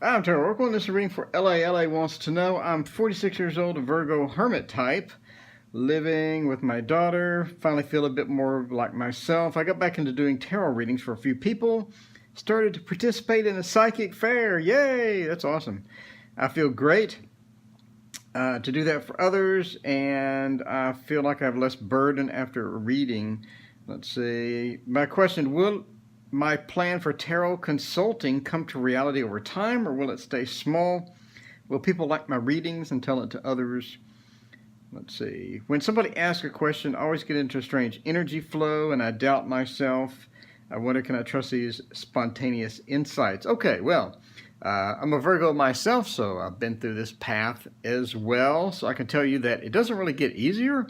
I'm Terry Oracle, and this is a reading for LA. LA wants to know. I'm 46 years old, a Virgo hermit type, living with my daughter. Finally feel a bit more like myself. I got back into doing tarot readings for a few people. Started to participate in a psychic fair. Yay! That's awesome. I feel great to do that for others, and I feel like I have less burden after reading. Let's see. My question, will my plan for tarot consulting come to reality over time, or will it stay small? Will people like my readings and tell it to others? Let's see. When somebody asks a question, I always get into a strange energy flow, and I doubt myself. I wonder, can I trust these spontaneous insights? Okay, well, I'm a Virgo myself, so I've been through this path as well. So I can tell you that it doesn't really get easier.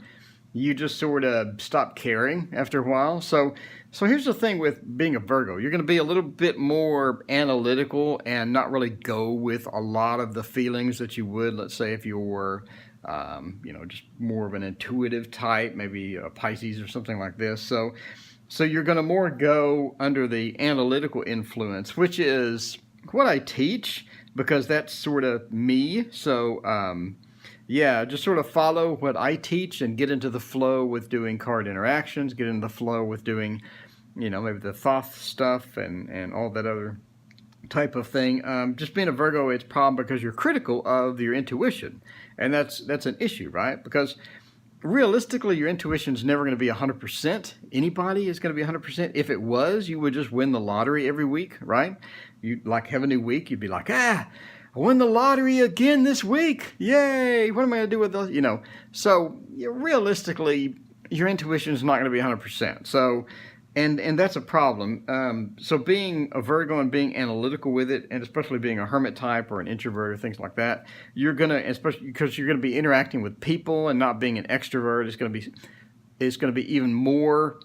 You just sort of stop caring after a while. So here's the thing with being a Virgo. You're going to be a little bit more analytical and not really go with a lot of the feelings that you would, let's say, if you were, just more of an intuitive type, maybe a Pisces or something like this. So you're going to more go under the analytical influence, which is what I teach, because that's sort of me. So, yeah, just sort of follow what I teach and get into the flow with doing card interactions, get into the flow with doing, maybe the Thoth stuff and all that other type of thing. Just being a Virgo, it's a problem because you're critical of your intuition. And that's an issue, right? Because realistically, your intuition is never going to be 100%. Anybody is going to be 100%. If it was, you would just win the lottery every week, right? You'd like have a new week. You'd be like, I won the lottery again this week. Yay. What am I going to do with those? So realistically, your intuition is not going to be 100%. So, and that's a problem. So being a Virgo and being analytical with it, and especially being a hermit type or an introvert or things like that, you're going to, especially because you're going to be interacting with people and not being an extrovert, it's going to be even more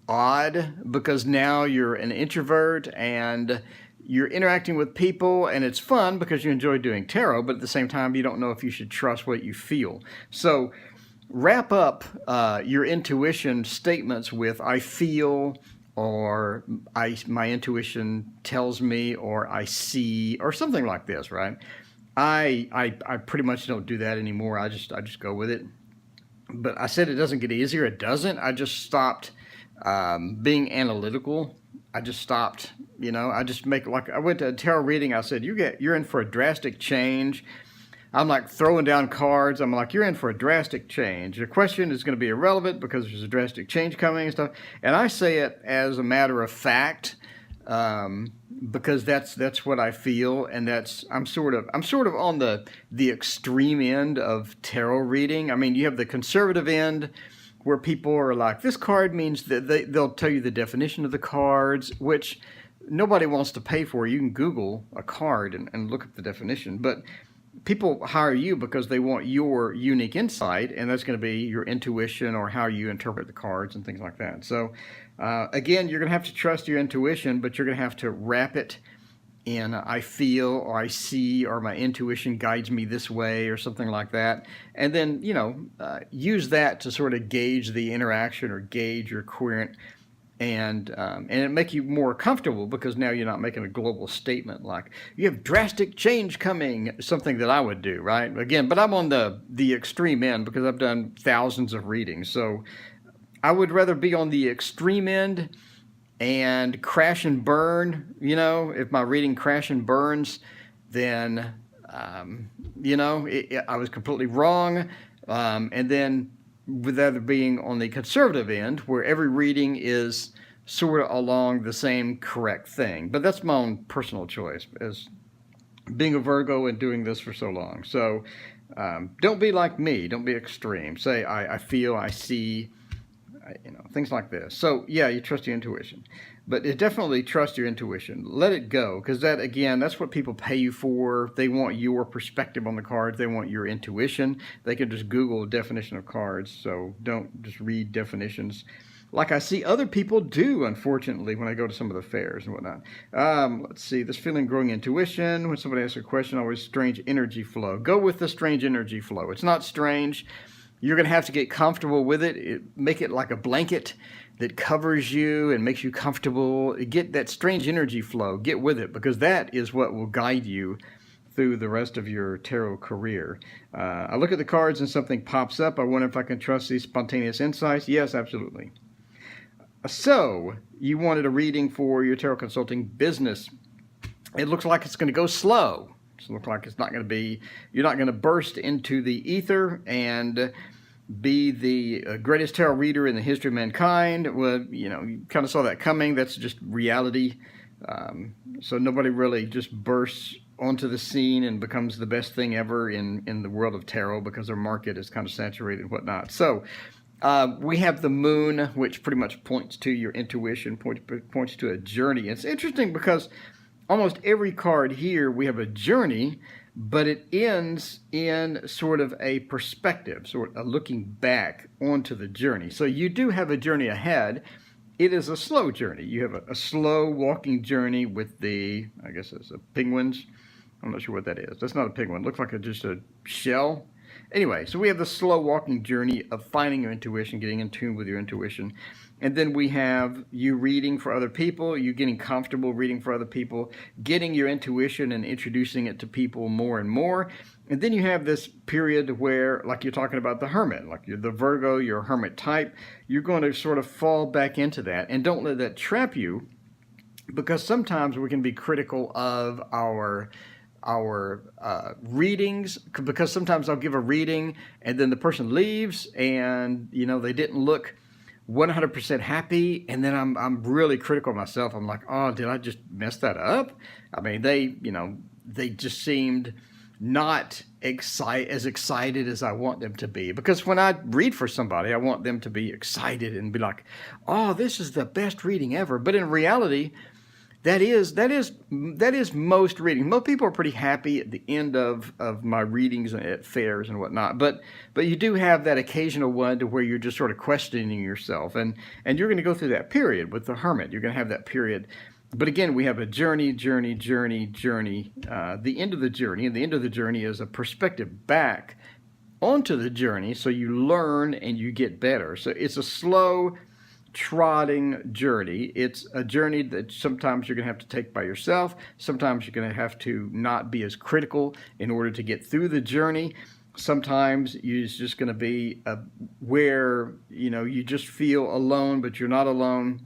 odd because now you're an introvert and you're interacting with people, and it's fun because you enjoy doing tarot, but at the same time, you don't know if you should trust what you feel. So wrap up your intuition statements with I feel, or my intuition tells me, or I see, or something like this, right? I pretty much don't do that anymore. I just go with it. But I said it doesn't get easier. It doesn't. I just stopped being analytical. I just stopped, I just I went to a tarot reading. I said, you're in for a drastic change. I'm like throwing down cards. I'm like, you're in for a drastic change. Your question is going to be irrelevant because there's a drastic change coming and stuff. And I say it as a matter of fact, because that's what I feel. And I'm sort of on the extreme end of tarot reading. I mean, you have the conservative end, where people are like, this card means that they'll tell you the definition of the cards, which nobody wants to pay for. You can Google a card and look up the definition. But people hire you because they want your unique insight, and that's going to be your intuition or how you interpret the cards and things like that. So, again, you're going to have to trust your intuition, but you're going to have to wrap it in I feel, or I see, or my intuition guides me this way, or something like that. And then, use that to sort of gauge the interaction or gauge your querent, and it make you more comfortable because now you're not making a global statement like you have drastic change coming, something that I would do, right? Again, but I'm on the extreme end because I've done thousands of readings. So I would rather be on the extreme end and crash and burn. If my reading crash and burns, then I was completely wrong. And then with that being on the conservative end, where every reading is sort of along the same correct thing. But that's my own personal choice as being a Virgo and doing this for so long. So don't be like me. Don't be extreme. Say I feel, I see, things like this. So yeah, you trust your intuition, but definitely trust your intuition. Let it go, because that's what people pay you for. They want your perspective on the cards. They want your intuition. They can just Google definition of cards. So don't just read definitions like I see other people do, unfortunately, when I go to some of the fairs and whatnot. Let's see, this feeling growing intuition. When somebody asks a question, always strange energy flow. Go with the strange energy flow. It's not strange. You're going to have to get comfortable with it. Make it like a blanket that covers you and makes you comfortable. Get that strange energy flow. Get with it, because that is what will guide you through the rest of your tarot career. I look at the cards and something pops up. I wonder if I can trust these spontaneous insights. Yes, absolutely. So, you wanted a reading for your tarot consulting business. It looks like it's going to go slow. It looks like it's not going to be, you're not going to burst into the ether and be the greatest tarot reader in the history of mankind. Well, you kind of saw that coming. That's just reality. So nobody really just bursts onto the scene and becomes the best thing ever in the world of tarot, because their market is kind of saturated and whatnot. So we have the moon, which pretty much points to your intuition, points to a journey. It's interesting because almost every card here, we have a journey, but it ends in sort of a perspective, sort of looking back onto the journey. So you do have a journey ahead. It is a slow journey. You have a slow walking journey with the, I guess it's a penguins. I'm not sure what that is. That's not a penguin. It looks like just a shell. Anyway, so we have the slow walking journey of finding your intuition, getting in tune with your intuition. And then we have you reading for other people, you getting comfortable reading for other people, getting your intuition and introducing it to people more and more. And then you have this period where, like you're talking about the hermit, like you're the Virgo, you're a hermit type, you're going to sort of fall back into that. And don't let that trap you, because sometimes we can be critical of our readings, because sometimes I'll give a reading and then the person leaves and they didn't look 100% happy, and then I'm really critical of myself. I'm like, oh, did I just mess that up? I mean, they just seemed not as excited as I want them to be, because when I read for somebody, I want them to be excited and be like, oh, this is the best reading ever. But in reality, that is most readings. Most people are pretty happy at the end of my readings at fairs and whatnot. But you do have that occasional one to where you're just sort of questioning yourself. And you're going to go through that period with the hermit. You're going to have that period. But again, we have a journey. The end of the journey. And the end of the journey is a perspective back onto the journey. So you learn and you get better. So it's a slow trotting journey. It's a journey that sometimes you're going to have to take by yourself. Sometimes you're going to have to not be as critical in order to get through the journey. Sometimes it's just going to be where you just feel alone, but you're not alone.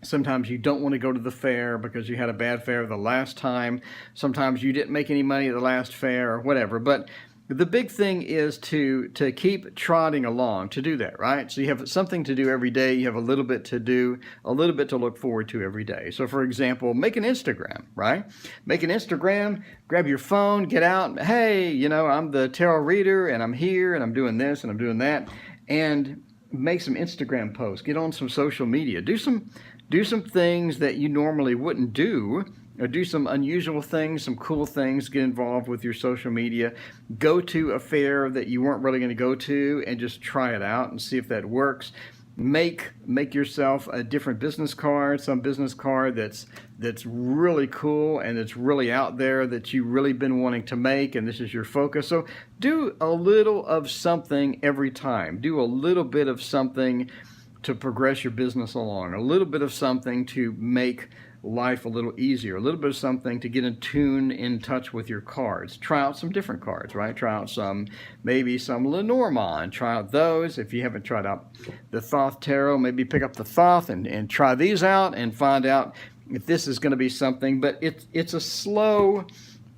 Sometimes you don't want to go to the fair because you had a bad fair the last time. Sometimes you didn't make any money at the last fair or whatever. But the big thing is to keep trotting along, to do that, right? So you have something to do every day. You have a little bit to do, a little bit to look forward to every day. So for example, make an Instagram, right? Make an Instagram, grab your phone, get out. Hey, I'm the tarot reader and I'm here and I'm doing this and I'm doing that. And make some Instagram posts. Get on some social media. Do some things that you normally wouldn't do. Or do some unusual things, some cool things, get involved with your social media. Go to a fair that you weren't really going to go to and just try it out and see if that works. Make yourself a different business card, some business card that's really cool and it's really out there that you've really been wanting to make, and this is your focus. So do a little of something every time. Do a little bit of something to progress your business along, a little bit of something to make life a little easier, a little bit of something to get in touch with your cards. Try out some different cards, right? Try out maybe some Lenormand. Try out those. If you haven't tried out the Thoth Tarot, maybe pick up the Thoth and try these out and find out if this is going to be something. But it's a slow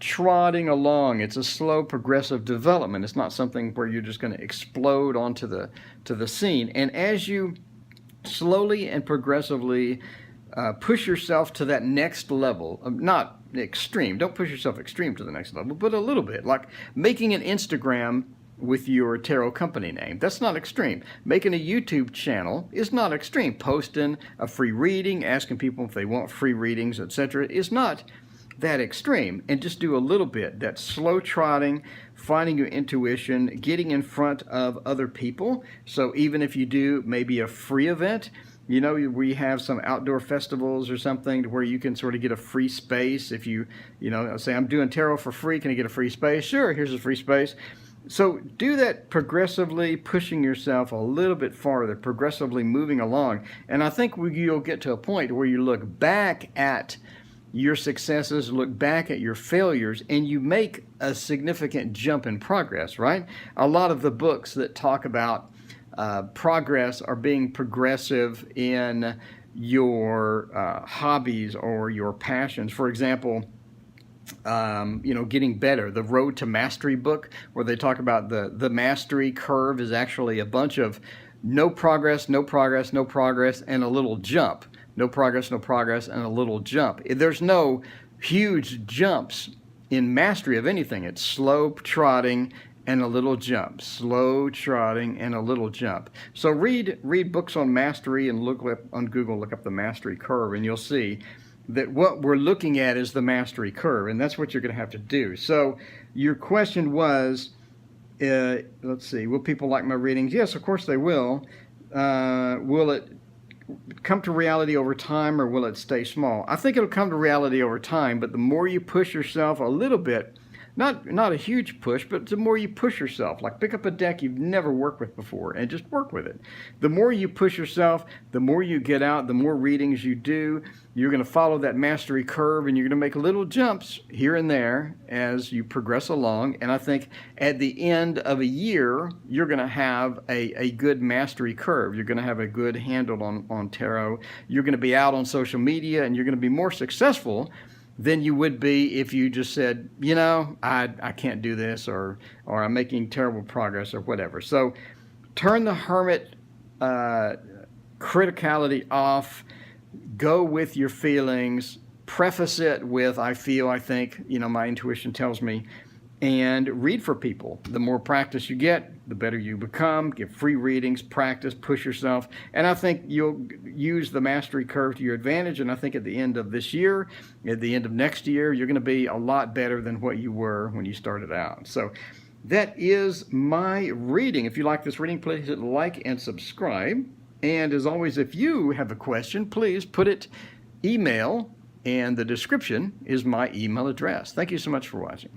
trotting along. It's a slow progressive development. It's not something where you're just going to explode onto the scene. And as you slowly and progressively push yourself to that next level, not extreme, don't push yourself extreme to the next level, but a little bit, like making an Instagram with your tarot company name. That's not extreme. Making a YouTube channel is not extreme. Posting a free reading, asking people if they want free readings, etc., is not that extreme. And just do a little bit, that slow trotting, finding your intuition, getting in front of other people. So even if you do maybe a free event, we have some outdoor festivals or something where you can sort of get a free space. If you say, I'm doing tarot for free, can I get a free space? Sure, here's a free space. So do that progressively, pushing yourself a little bit farther, progressively moving along. And I think you'll get to a point where you look back at your successes, look back at your failures, and you make a significant jump in progress, right? A lot of the books that talk about progress are being progressive in your hobbies or your passions. For example, getting better. The Road to Mastery book, where they talk about the mastery curve, is actually a bunch of no progress, no progress, no progress, and a little jump. No progress, no progress, and a little jump. There's no huge jumps in mastery of anything. It's slow trotting and a little jump. Slow trotting and a little jump. So read books on mastery and look up on Google, look up the mastery curve, and you'll see that what we're looking at is the mastery curve, and that's what you're going to have to do. So your question was, let's see, will people like my readings? Yes, of course they will. Will it come to reality over time, or will it stay small? I think it'll come to reality over time, but the more you push yourself a little bit, not a huge push, but the more you push yourself, like pick up a deck you've never worked with before and just work with it. The more you push yourself, the more you get out, the more readings you do, you're going to follow that mastery curve, and you're going to make little jumps here and there as you progress along. And I think at the end of a year, you're going to have a good mastery curve. You're going to have a good handle on tarot. You're going to be out on social media, and you're going to be more successful than you would be if you just said, I can't do this, or I'm making terrible progress, or whatever. So turn the hermit criticality off, go with your feelings, preface it with I feel, I think, my intuition tells me, and read for people. The more practice you get, the better you become. Give free readings, practice, push yourself. And I think you'll use the mastery curve to your advantage. And I think at the end of this year, at the end of next year, you're going to be a lot better than what you were when you started out. So that is my reading. If you like this reading, please hit like and subscribe. And as always, if you have a question, please put it email, and the description is my email address. Thank you so much for watching.